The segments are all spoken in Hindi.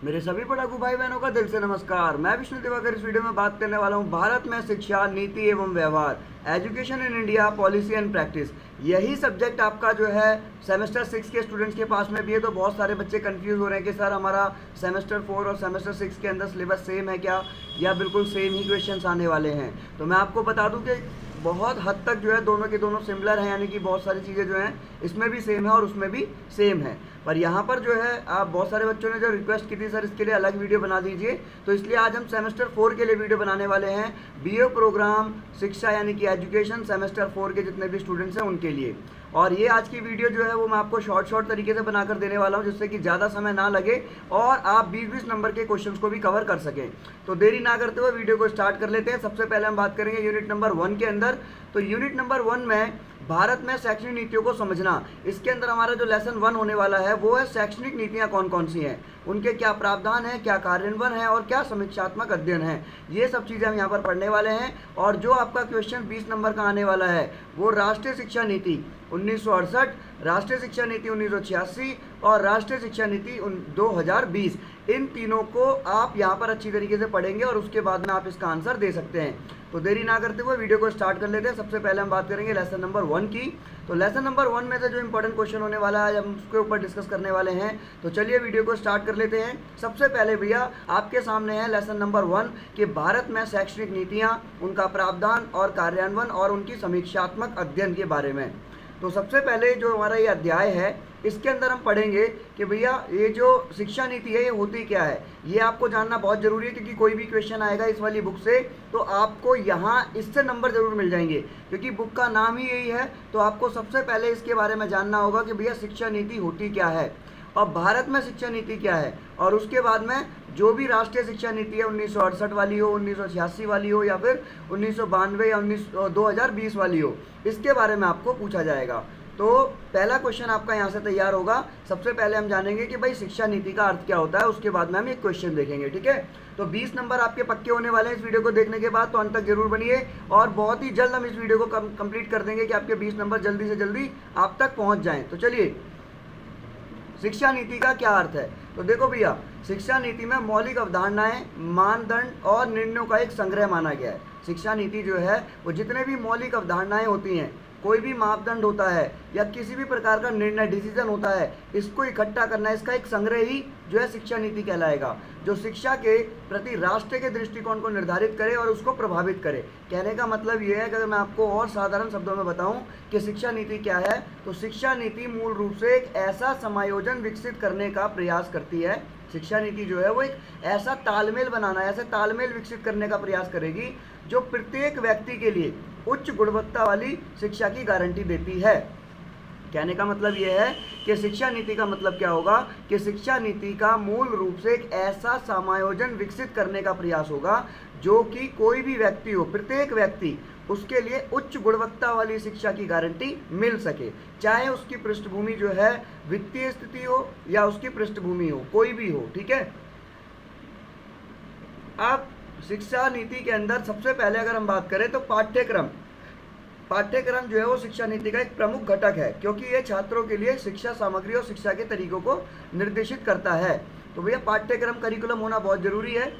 मेरे सभी पढ़ाकू भाई बहनों का दिल से नमस्कार। मैं विष्णु दिवाकर इस वीडियो में बात करने वाला हूं भारत में शिक्षा नीति एवं व्यवहार, education in India policy and practice. यही सब्जेक्ट आपका जो है सेमेस्टर 6 के स्टूडेंट्स के पास में भी है। तो बहुत सारे बच्चे कंफ्यूज हो रहे हैं कि सर हमारा सेमेस्टर 4 और सेमेस्टर 6 के अंदर सिलेबस सेम है क्या, या बिल्कुल सेम ही क्वेश्चंस आने वाले हैं। तो मैं आपको बता दूं कि बहुत हद तक जो है दोनों के दोनों सिमिलर हैं, यानी कि बहुत सारी चीज़ें जो हैं इसमें भी सेम है और उसमें भी सेम है। पर यहाँ पर जो है आप बहुत सारे बच्चों ने जो रिक्वेस्ट की थी सर इसके लिए अलग वीडियो बना दीजिए, तो इसलिए आज हम सेमेस्टर 4 के लिए वीडियो बनाने वाले हैं। बीए प्रोग्राम शिक्षा यानी कि एजुकेशन सेमेस्टर 4 के जितने भी स्टूडेंट्स हैं उनके लिए। और ये आज की वीडियो जो है वो मैं आपको शॉर्ट तरीके से बनाकर देने वाला हूँ, जिससे कि ज़्यादा समय ना लगे और आप 20-20 नंबर के क्वेश्चंस को भी कवर कर सकें। तो देरी ना करते हुए वीडियो को स्टार्ट कर लेते हैं। सबसे पहले हम बात करेंगे यूनिट नंबर 1 के अंदर। तो यूनिट नंबर 1 में भारत में शैक्षणिक नीतियों को समझना, इसके अंदर हमारा जो लेसन 1 होने वाला है वो है शैक्षणिक नीतियाँ कौन कौन सी हैं, उनके क्या प्रावधान है, क्या कार्यान्वयन है और क्या समीक्षात्मक अध्ययन है। ये सब चीज़ें हम यहाँ पर पढ़ने वाले हैं। और जो आपका क्वेश्चन 20 नंबर का आने वाला है वो राष्ट्रीय शिक्षा नीति 1968, राष्ट्रीय शिक्षा नीति 1986 और राष्ट्रीय शिक्षा नीति 2020, इन तीनों को आप यहाँ पर अच्छी तरीके से पढ़ेंगे और उसके बाद में आप इसका आंसर दे सकते हैं। तो देरी ना करते हुए वीडियो को स्टार्ट कर लेते हैं। सबसे पहले हम बात करेंगे लेसन नंबर 1 की। तो लेसन नंबर 1 में से जो इंपॉर्टेंट क्वेश्चन होने वाला है हम उसके ऊपर डिस्कस करने वाले हैं। तो चलिए वीडियो को स्टार्ट कर लेते हैं। सबसे पहले भैया आपके सामने है लेसन नंबर 1 कि भारत में शैक्षणिक नीतियाँ, उनका प्रावधान और कार्यान्वयन और उनकी समीक्षात्मक अध्ययन के बारे में। तो सबसे पहले जो हमारा ये अध्याय है इसके अंदर हम पढ़ेंगे कि भैया ये जो शिक्षा नीति है ये होती क्या है। ये आपको जानना बहुत ज़रूरी है, क्योंकि कोई भी क्वेश्चन आएगा इस वाली बुक से तो आपको यहाँ इससे नंबर ज़रूर मिल जाएंगे, क्योंकि बुक का नाम ही यही है। तो आपको सबसे पहले इसके बारे में जानना होगा कि भैया शिक्षा नीति होती क्या है और भारत में शिक्षा नीति क्या है। और उसके बाद में जो भी राष्ट्रीय शिक्षा नीति है 1968 वाली हो, 1986 वाली हो या फिर 1992 या 2020 वाली हो, इसके बारे में आपको पूछा जाएगा। तो पहला क्वेश्चन आपका यहाँ से तैयार होगा। सबसे पहले हम जानेंगे कि भाई शिक्षा नीति का अर्थ क्या होता है, उसके बाद में हम एक क्वेश्चन देखेंगे, ठीक है। तो 20 नंबर आपके पक्के होने वाले हैं इस वीडियो को देखने के बाद, तो अंत तक जरूर बनिए और बहुत ही जल्द हम इस वीडियो को कंप्लीट कर देंगे कि आपके 20 नंबर जल्दी से जल्दी आप तक पहुँच जाएँ। तो चलिए, शिक्षा नीति का क्या अर्थ है। तो देखो भैया, शिक्षा नीति में मौलिक अवधारणाएं, मानदंड और निर्णयों का एक संग्रह माना गया है। शिक्षा नीति जो है वो जितने भी मौलिक अवधारणाएं होती हैं, कोई भी मापदंड होता है या किसी भी प्रकार का निर्णय डिसीजन होता है, इसको इकट्ठा करना, इसका एक संग्रह ही जो है शिक्षा नीति कहलाएगा, जो शिक्षा के प्रति राष्ट्र के दृष्टिकोण को निर्धारित करे और उसको प्रभावित करे। कहने का मतलब ये है कि अगर मैं आपको और साधारण शब्दों में बताऊं कि शिक्षा नीति क्या है, तो शिक्षा नीति मूल रूप से एक ऐसा समायोजन विकसित करने का प्रयास करती है। शिक्षा नीति जो है वो एक ऐसा तालमेल बनाना, ऐसे तालमेल विकसित करने का प्रयास करेगी जो प्रत्येक व्यक्ति के लिए उच्च गुणवत्ता वाली शिक्षा की गारंटी देती है। कहने का मतलब यह है कि शिक्षा नीति का मतलब क्या होगा कि शिक्षा नीति का मूल रूप से एक ऐसा समायोजन विकसित करने का प्रयास होगा जो कि कोई भी व्यक्ति हो, प्रत्येक व्यक्ति, उसके लिए उच्च गुणवत्ता वाली शिक्षा की गारंटी मिल सके, चाहे उसकी पृष्ठभूमि जो है वित्तीय स्थिति हो या उसकी पृष्ठभूमि हो, कोई भी हो, ठीक है। अब शिक्षा नीति के अंदर सबसे पहले अगर हम बात करें तो पाठ्यक्रम जो है वो शिक्षा नीति का एक प्रमुख घटक है, क्योंकि ये छात्रों के लिए शिक्षा सामग्री और शिक्षा के तरीकों को निर्देशित करता है। तो भैया पाठ्यक्रम करिकुलम होना बहुत ज़रूरी है।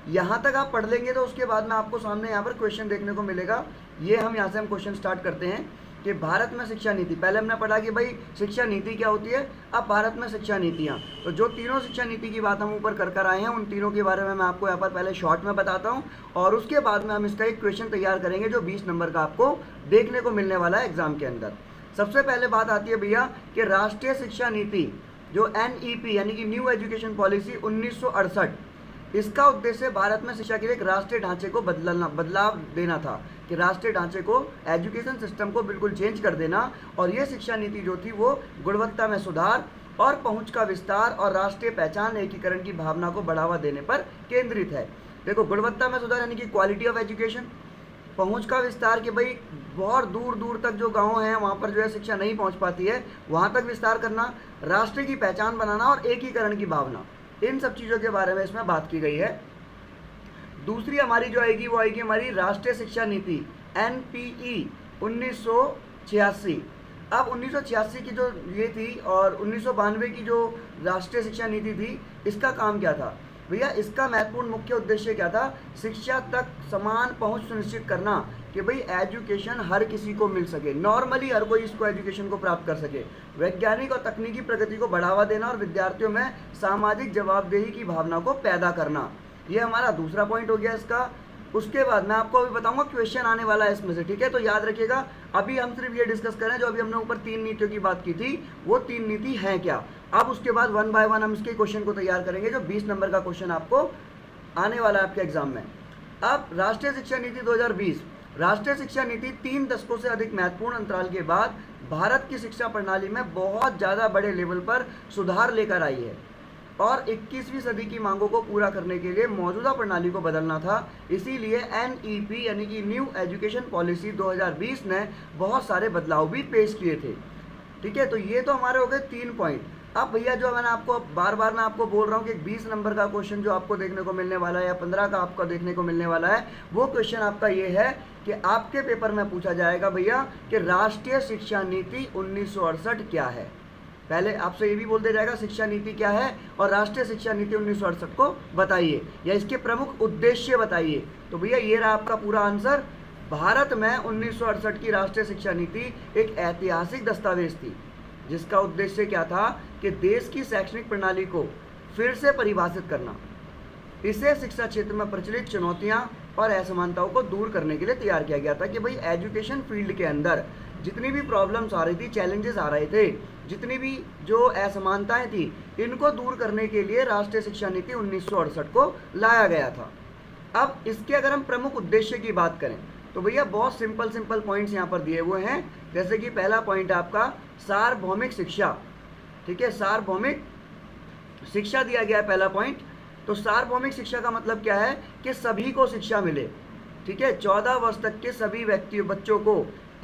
यहाँ तक आप पढ़ लेंगे तो उसके बाद में आपको सामने यहाँ पर क्वेश्चन देखने को मिलेगा। ये हम यहाँ से हम क्वेश्चन स्टार्ट करते हैं कि भारत में शिक्षा नीति, पहले हमने पढ़ा कि भाई शिक्षा नीति क्या होती है, अब भारत में शिक्षा नीतियाँ। तो जो तीनों शिक्षा नीति की बात हम ऊपर कर आए हैं, उन तीनों के बारे में मैं आपको यहाँ पर पहले शॉर्ट में बताता हूँ और उसके बाद में हम इसका एक क्वेश्चन तैयार करेंगे जो 20 नंबर का आपको देखने को मिलने वाला है एग्जाम के अंदर। सबसे पहले बात आती है भैया कि राष्ट्रीय शिक्षा नीति जो NEP यानी कि न्यू एजुकेशन पॉलिसी 1968, इसका उद्देश्य भारत में शिक्षा के लिए एक राष्ट्रीय ढांचे को बदलाव देना था, कि राष्ट्रीय ढांचे को, एजुकेशन सिस्टम को बिल्कुल चेंज कर देना। और ये शिक्षा नीति जो थी वो गुणवत्ता में सुधार और पहुंच का विस्तार और राष्ट्रीय पहचान एकीकरण की भावना को बढ़ावा देने पर केंद्रित है। देखो, गुणवत्ता में सुधार यानी कि क्वालिटी ऑफ एजुकेशन, पहुंच का विस्तार कि भाई बहुत दूर दूर तक जो गाँव हैं वहाँ पर जो है शिक्षा नहीं पहुँच पाती है, वहाँ तक विस्तार करना, राष्ट्र की पहचान बनाना और एकीकरण की भावना, इन सब चीज़ों के बारे में इसमें बात की गई है। दूसरी हमारी जो आएगी वो आएगी हमारी राष्ट्रीय शिक्षा नीति NPE 1986। अब 1986 की जो ये थी और 1992 की जो राष्ट्रीय शिक्षा नीति थी, इसका काम क्या था भैया? इसका महत्वपूर्ण मुख्य उद्देश्य क्या था? शिक्षा तक समान पहुंच सुनिश्चित करना, कि भाई एजुकेशन हर किसी को मिल सके, नॉर्मली हर कोई इसको एजुकेशन को प्राप्त कर सके। वैज्ञानिक और तकनीकी प्रगति को बढ़ावा देना और विद्यार्थियों में सामाजिक जवाबदेही की भावना को पैदा करना, ये हमारा दूसरा पॉइंट हो गया इसका। उसके बाद मैं आपको अभी बताऊंगा क्वेश्चन आने वाला है इसमें से, ठीक है? तो याद रखिएगा, अभी हम सिर्फ ये डिस्कस कर रहे हैं जो अभी हमने ऊपर 3 नीतियों की बात की थी, वो 3 नीति हैं क्या। अब उसके बाद 1 बाय 1 हम इसके क्वेश्चन को तैयार करेंगे, जो 20 नंबर का क्वेश्चन आपको आने वाला है आपके एग्जाम में। अब राष्ट्रीय शिक्षा नीति 2020, राष्ट्रीय शिक्षा नीति 3 दशकों से अधिक महत्वपूर्ण अंतराल के बाद भारत की शिक्षा प्रणाली में बहुत ज़्यादा बड़े लेवल पर सुधार लेकर आई है और 21वीं सदी की मांगों को पूरा करने के लिए मौजूदा प्रणाली को बदलना था। इसीलिए NEP यानी कि न्यू एजुकेशन पॉलिसी 2020 ने बहुत सारे बदलाव भी पेश किए थे, ठीक है? तो ये तो हमारे हो गए 3 पॉइंट। अब भैया जो मैंने आपको बार बार मैं आपको बोल रहा हूँ कि 20 नंबर का क्वेश्चन जो आपको देखने को मिलने वाला है या 15 का आपको देखने को मिलने वाला है, वो क्वेश्चन आपका ये है कि आपके पेपर में पूछा जाएगा भैया कि राष्ट्रीय शिक्षा नीति 1968 क्या है। पहले आपसे ये भी बोल दिया जाएगा शिक्षा नीति क्या है और राष्ट्रीय शिक्षा नीति 1968 को बताइए या इसके प्रमुख उद्देश्य बताइए। तो भैया ये रहा आपका पूरा आंसर। भारत में 1968 की राष्ट्रीय शिक्षा नीति एक ऐतिहासिक दस्तावेज थी जिसका उद्देश्य क्या था कि देश की शैक्षणिक प्रणाली को फिर से परिभाषित करना, इसे शिक्षा क्षेत्र में प्रचलित चुनौतियां और असमानताओं को दूर करने के लिए तैयार किया गया था कि भाई एजुकेशन फील्ड के अंदर जितनी भी प्रॉब्लम्स आ रही थी, चैलेंजेस आ रहे थे, जितनी भी जो असमानताएं थी, इनको दूर करने के लिए राष्ट्रीय शिक्षा नीति 1968 को लाया गया था। अब इसके अगर हम प्रमुख उद्देश्य की बात करें तो भैया बहुत सिंपल पॉइंट्स यहाँ पर दिए हुए हैं। जैसे कि पहला पॉइंट आपका सार्वभौमिक शिक्षा, ठीक है? सार्वभौमिक शिक्षा दिया गया है पहला पॉइंट। तो सार्वभौमिक शिक्षा का मतलब क्या है कि सभी को शिक्षा मिले, ठीक है? 14 वर्ष तक के सभी बच्चों को,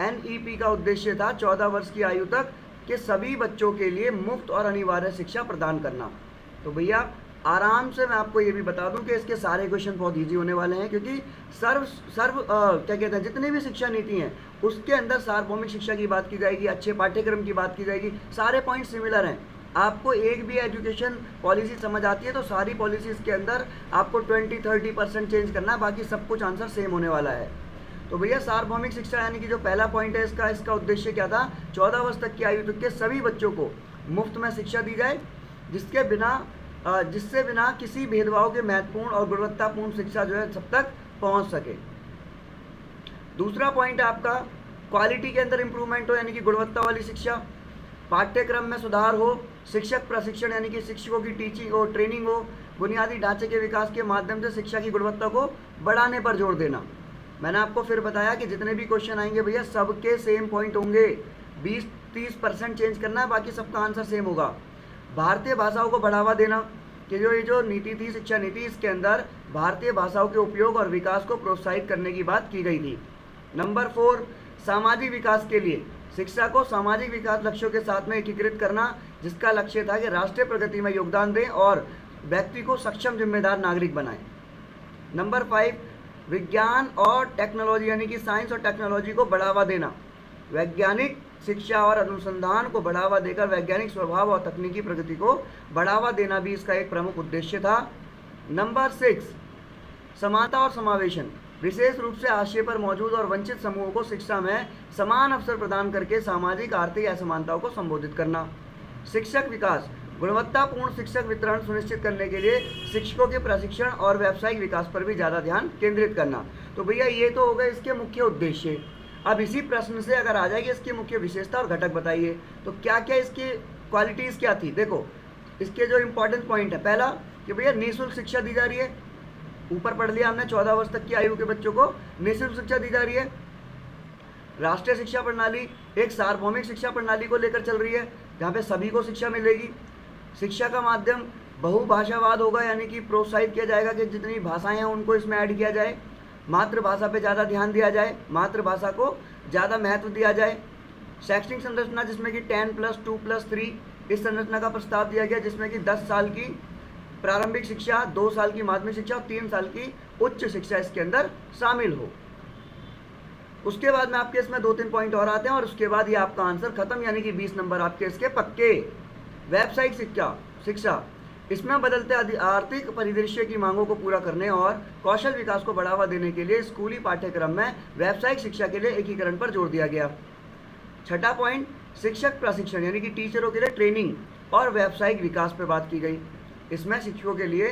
NEP का उद्देश्य था 14 वर्ष की आयु तक के सभी बच्चों के लिए मुफ्त और अनिवार्य शिक्षा प्रदान करना। तो भैया आराम से मैं आपको ये भी बता दूं कि इसके सारे क्वेश्चन बहुत इजी होने वाले हैं, क्योंकि क्या कहते हैं, जितनी भी शिक्षा नीति हैं उसके अंदर सार्वभौमिक शिक्षा की बात की जाएगी, अच्छे पाठ्यक्रम की बात की जाएगी, सारे पॉइंट सिमिलर हैं। आपको एक भी एजुकेशन पॉलिसी समझ आती है तो सारी पॉलिसीज़ के अंदर आपको 20-30% चेंज करना है, बाकी सब कुछ आंसर सेम होने वाला है। तो भैया सार्वभौमिक शिक्षा यानी कि जो पहला पॉइंट है इसका उद्देश्य क्या था? 14 वर्ष तक की आयु तक के सभी बच्चों को मुफ्त में शिक्षा दी जाए, जिससे बिना किसी भेदभाव के महत्वपूर्ण और गुणवत्तापूर्ण शिक्षा जो है सब तक पहुंच सके। दूसरा पॉइंट है आपका क्वालिटी के अंदर इंप्रूवमेंट हो, यानी कि गुणवत्ता वाली शिक्षा, पाठ्यक्रम में सुधार हो, शिक्षक प्रशिक्षण यानी कि शिक्षकों की टीचिंग हो, ट्रेनिंग हो, बुनियादी ढांचे के विकास के माध्यम से शिक्षा की गुणवत्ता को बढ़ाने पर जोर देना। मैंने आपको फिर बताया कि जितने भी क्वेश्चन आएंगे भैया सबके सेम पॉइंट होंगे, 20-30% चेंज करना है, बाकी सबका आंसर सेम होगा। भारतीय भाषाओं को बढ़ावा देना, कि ये जो नीति थी शिक्षा नीति, इसके अंदर भारतीय भाषाओं के उपयोग और विकास को प्रोत्साहित करने की बात की गई थी। नंबर 4, सामाजिक विकास के लिए शिक्षा को सामाजिक विकास लक्ष्यों के साथ में एकीकृत करना, जिसका लक्ष्य था कि राष्ट्रीय प्रगति में योगदान दें और व्यक्ति को सक्षम जिम्मेदार नागरिक बनाएं। नंबर 5, विज्ञान और टेक्नोलॉजी यानी कि साइंस और टेक्नोलॉजी को बढ़ावा देना, वैज्ञानिक शिक्षा और अनुसंधान को बढ़ावा देकर वैज्ञानिक स्वभाव और तकनीकी प्रगति को बढ़ावा देना भी इसका एक प्रमुख उद्देश्य था। नंबर 6, समानता और समावेशन, विशेष रूप से हाशिए पर मौजूद और वंचित समूहों को शिक्षा में समान अवसर प्रदान करके सामाजिक आर्थिक असमानताओं को संबोधित करना। शिक्षक विकास, गुणवत्तापूर्ण शिक्षक वितरण सुनिश्चित करने के लिए शिक्षकों के प्रशिक्षण और व्यावसायिक विकास पर भी ज़्यादा ध्यान केंद्रित करना। तो भैया ये तो हो गए इसके मुख्य उद्देश्य। अब इसी प्रश्न से अगर आ जाएगी इसकी मुख्य विशेषता और घटक बताइए, तो क्या क्या इसकी क्वालिटीज़ क्या थी। देखो इसके जो इंपॉर्टेंट पॉइंट है, पहला कि भैया निःशुल्क शिक्षा दी जा रही है, ऊपर पढ़ लिया हमने, 14 वर्ष तक की आयु के बच्चों को निःशुल्क शिक्षा दी जा रही है। राष्ट्रीय शिक्षा प्रणाली एक सार्वभौमिक शिक्षा प्रणाली को लेकर चल रही है, जहाँ पे सभी को शिक्षा मिलेगी। शिक्षा का माध्यम बहुभाषावाद होगा, यानी कि प्रोत्साहित किया जाएगा कि जितनी भाषाएं हैं उनको इसमें ऐड किया जाए। मातृभाषा पे ज़्यादा ध्यान दिया जाए, मातृभाषा को ज़्यादा महत्व दिया जाए। शैक्षणिक संरचना जिसमें कि 10+2+3 इस संरचना का प्रस्ताव दिया गया, जिसमें कि 10 साल की प्रारंभिक शिक्षा, 2 साल की माध्यमिक शिक्षा और 3 साल की उच्च शिक्षा इसके अंदर शामिल हो। उसके बाद में आपके इसमें 2-3 पॉइंट और आते हैं और उसके बाद ये आपका आंसर खत्म, यानी कि 20 नंबर आपके इसके पक्के। व्यावसायिक शिक्षा इसमें बदलते आर्थिक परिदृश्य की मांगों को पूरा करने और कौशल विकास को बढ़ावा देने के लिए स्कूली पाठ्यक्रम में व्यावसायिक शिक्षा के लिए एकीकरण पर जोर दिया गया। छठा पॉइंट, शिक्षक प्रशिक्षण यानी कि टीचरों के लिए ट्रेनिंग और व्यावसायिक विकास पर बात की गई। इसमें शिक्षकों के लिए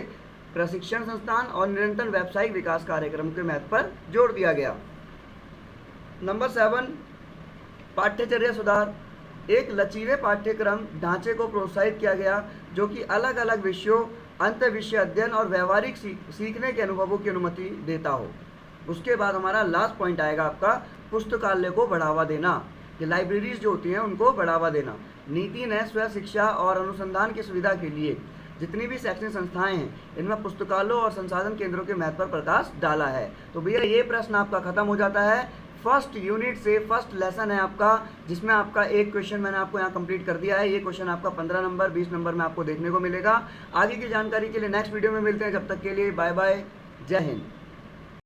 प्रशिक्षण संस्थान और निरंतर व्यावसायिक विकास कार्यक्रम के महत्व पर जोर दिया गया। नंबर 7, पाठ्यचर्या सुधार। एक लचीले पाठ्यक्रम ढांचे को प्रोत्साहित किया गया जो कि अलग अलग विषयों, अंतर विषय अध्ययन और व्यवहारिक सीखने के अनुभवों की अनुमति देता हो। उसके बाद हमारा लास्ट पॉइंट आएगा आपका पुस्तकालय को बढ़ावा देना, कि लाइब्रेरीज जो होती हैं उनको बढ़ावा देना। नीति ने स्व शिक्षा और अनुसंधान की सुविधा के लिए जितनी भी शैक्षणिक संस्थाएं हैं इनमें पुस्तकालयों और संसाधन केंद्रों के महत्व पर प्रकाश डाला है। तो भैया ये प्रश्न आपका खत्म हो जाता है फर्स्ट यूनिट से। फर्स्ट लेसन है आपका, जिसमें आपका एक क्वेश्चन मैंने आपको यहाँ कंप्लीट कर दिया है। ये क्वेश्चन आपका 15 नंबर 20 नंबर में आपको देखने को मिलेगा। आगे की जानकारी के लिए नेक्स्ट वीडियो में मिलते हैं। जब तक के लिए बाय बाय, जय हिंद।